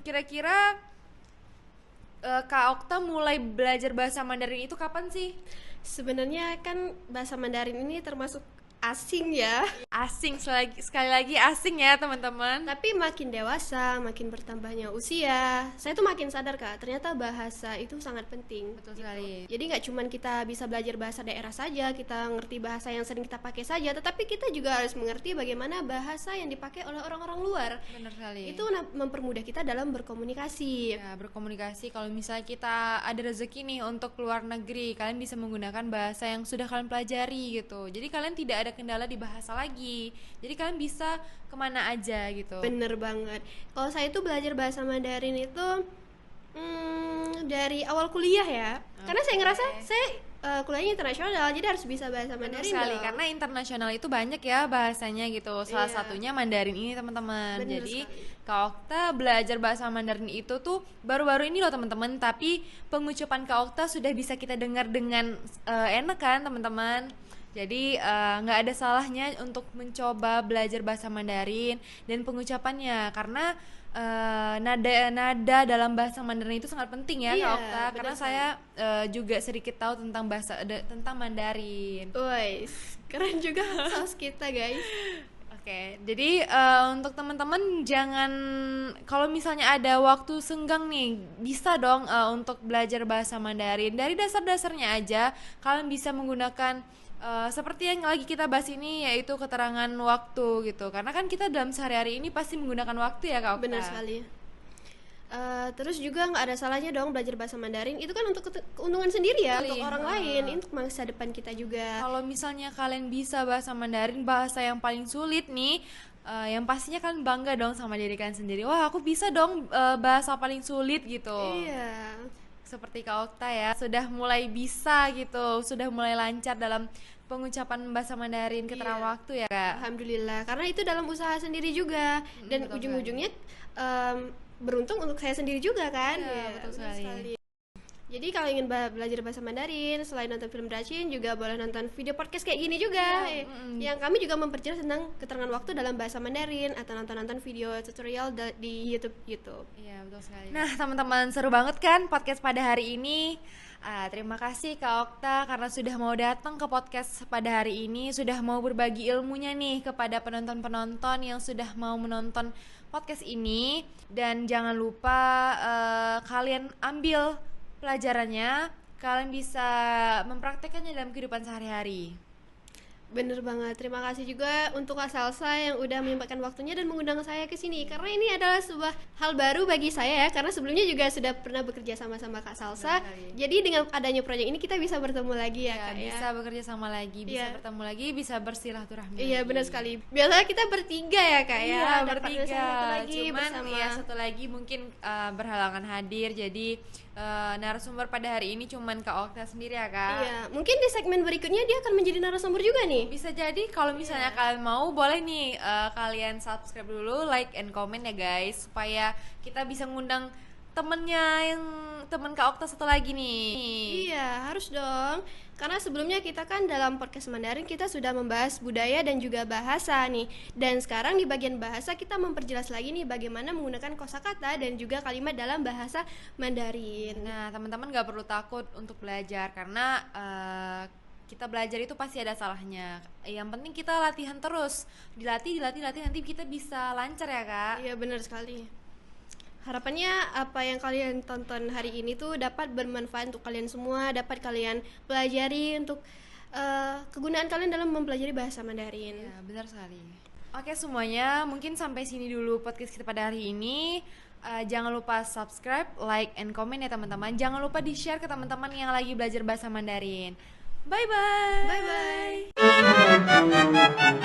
Kira-kira Kak Okta mulai belajar bahasa Mandarin itu kapan sih? Sebenarnya kan bahasa Mandarin ini termasuk asing ya. Asing, sekali lagi asing ya teman-teman. Tapi makin dewasa, makin bertambahnya usia, saya tuh makin sadar Kak, ternyata bahasa itu sangat penting. Betul sekali. Jadi nggak cuman kita bisa belajar bahasa daerah saja, kita ngerti bahasa yang sering kita pakai saja, tetapi kita juga harus mengerti bagaimana bahasa yang dipakai oleh orang-orang luar. Benar sekali. Itu mempermudah kita dalam berkomunikasi. Ya, berkomunikasi. Kalau misalnya kita ada rezeki nih untuk keluar negeri, kalian bisa menggunakan bahasa yang sudah kalian pelajari gitu. Jadi kalian tidak ada kendala di bahasa lagi. Jadi kalian bisa kemana aja gitu. Bener banget. Kalau saya tuh belajar bahasa Mandarin itu dari awal kuliah ya. Karena saya ngerasa saya kuliahnya internasional, jadi harus bisa bahasa Benar Mandarin sekali, dong. karena internasional itu banyak ya bahasanya gitu. Salah Iya. satunya Mandarin ini teman-teman. Bener Jadi sekali. Kak Okta belajar bahasa Mandarin itu tuh baru-baru ini loh teman-teman. Tapi pengucapan Kak Okta sudah bisa kita dengar dengan enak kan teman-teman. Jadi nggak ada salahnya untuk mencoba belajar bahasa Mandarin dan pengucapannya, karena nada dalam bahasa Mandarin itu sangat penting ya Iya, Kak Okta. benar Karena sekali. saya juga sedikit tahu tentang tentang Mandarin. Woi, keren juga saus kita guys. Oke, jadi untuk teman-teman jangan, kalau misalnya ada waktu senggang nih, bisa dong untuk belajar bahasa Mandarin. Dari dasar-dasarnya aja, kalian bisa menggunakan seperti yang lagi kita bahas ini, yaitu keterangan waktu gitu. Karena kan kita dalam sehari-hari ini pasti menggunakan waktu ya Kak Okta. Benar sekali. Terus juga nggak ada salahnya dong belajar bahasa Mandarin. Itu kan untuk keuntungan sendiri ya, Betul. untuk orang lain, untuk masa depan kita juga. Kalau misalnya kalian bisa bahasa Mandarin, bahasa yang paling sulit nih, yang pastinya kalian bangga dong sama diri kalian sendiri. Wah, aku bisa dong bahasa paling sulit gitu. Iya. Seperti Kak Okta ya, sudah mulai bisa gitu, sudah mulai lancar dalam pengucapan bahasa Mandarin keterangan Iya. waktu ya Kak. Alhamdulillah, karena itu dalam usaha sendiri juga, dan Betul ujung-ujungnya beruntung untuk saya sendiri juga kan. Iya, Ya, betul benar sekali. Jadi kalau ingin belajar bahasa Mandarin, selain nonton film Dacin, juga boleh nonton video podcast kayak gini juga. Iya, Yang kami juga memperjelas tentang keterangan waktu dalam bahasa Mandarin, atau nonton video tutorial di YouTube. Iya, betul sekali. Nah, teman-teman, seru banget kan podcast pada hari ini. Terima kasih Kak Okta karena sudah mau datang ke podcast pada hari ini, sudah mau berbagi ilmunya nih kepada penonton-penonton yang sudah mau menonton podcast ini. Dan jangan lupa kalian ambil pelajarannya, kalian bisa mempraktekannya dalam kehidupan sehari-hari. Bener banget, terima kasih juga untuk Kak Salsa yang udah menyempatkan waktunya dan mengundang saya ke sini. Karena ini adalah sebuah hal baru bagi saya ya, karena sebelumnya juga sudah pernah bekerja sama-sama Kak Salsa. Benar sekali. Jadi dengan adanya proyek ini kita bisa bertemu lagi ya, Kak ya. Bisa bekerja sama lagi, bisa Iya. bertemu lagi, bisa bersilaturahmi Iya lagi. benar sekali. Biasanya kita bertiga ya Kak ya. Iya, Ada partner bertiga. saya satu lagi Cuman bersama. ya satu lagi mungkin berhalangan hadir. Jadi narasumber pada hari ini cuman Kak Okta sendiri ya Kak. Iya, mungkin di segmen berikutnya dia akan menjadi narasumber juga nih. Bisa jadi kalau misalnya kalian mau, boleh nih kalian subscribe dulu, like and comment ya guys, supaya kita bisa ngundang temennya yang temen Kak Okta satu lagi nih. Iya, harus dong. Karena sebelumnya kita kan dalam podcast Mandarin kita sudah membahas budaya dan juga bahasa nih. Dan sekarang di bagian bahasa kita memperjelas lagi nih bagaimana menggunakan kosakata dan juga kalimat dalam bahasa Mandarin. Nah, teman-teman gak perlu takut untuk belajar karena kita belajar itu pasti ada salahnya. Yang penting kita latihan terus, dilatih nanti kita bisa lancar ya Kak. Iya, benar sekali. Harapannya apa yang kalian tonton hari ini tuh dapat bermanfaat untuk kalian semua, dapat kalian pelajari untuk kegunaan kalian dalam mempelajari bahasa Mandarin. Ya, benar sekali. Oke semuanya, mungkin sampai sini dulu podcast kita pada hari ini. Jangan lupa subscribe, like, and comment ya teman-teman. Jangan lupa di-share ke teman-teman yang lagi belajar bahasa Mandarin. Bye-bye. Bye bye.